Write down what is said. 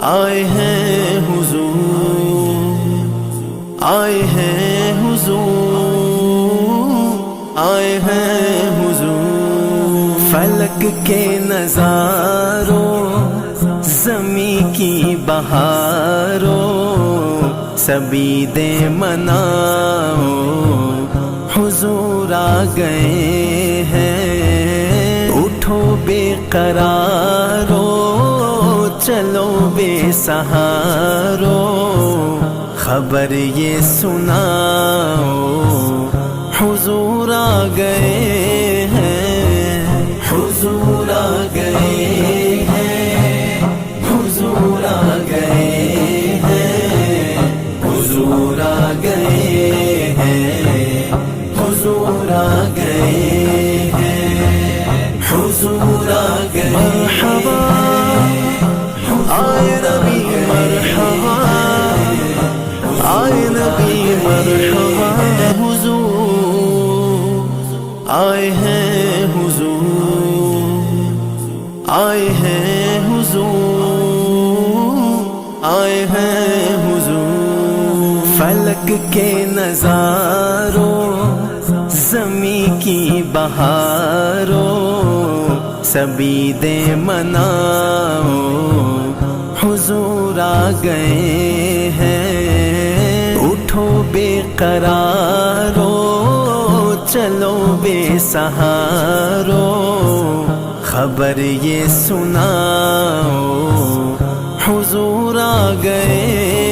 آئے ہیں حضور، آئے ہیں حضور، آئے ہیں حضور۔ فلک کے نظاروں، زمیں کی بہاروں، سبھی دے مناؤ، حضور آ گئے ہیں۔ اٹھو بے قرارو، چلو بے سہارو، خبر یہ سناؤ، حضور آ گئے ہیں، حضور آ گئے ہیں، حضور آ گئے ہیں، حضور آ گئے ہیں، حضور آ گئے ہیں، حضور آ گئے۔ مرحبا آئے نبی، مرحبا آئے نبی، مرحبا۔ حضور آئے ہیں، حضور آئے ہیں، حضور آئے ہیں، حضور۔ فلک کے نظاروں، زمیں کی بہاروں، سبھی دے مناؤ، حضور آ گئے ہیں۔ اٹھو بے قرارو، چلو بے سہارو، خبر یہ سناؤ، حضور آ گئے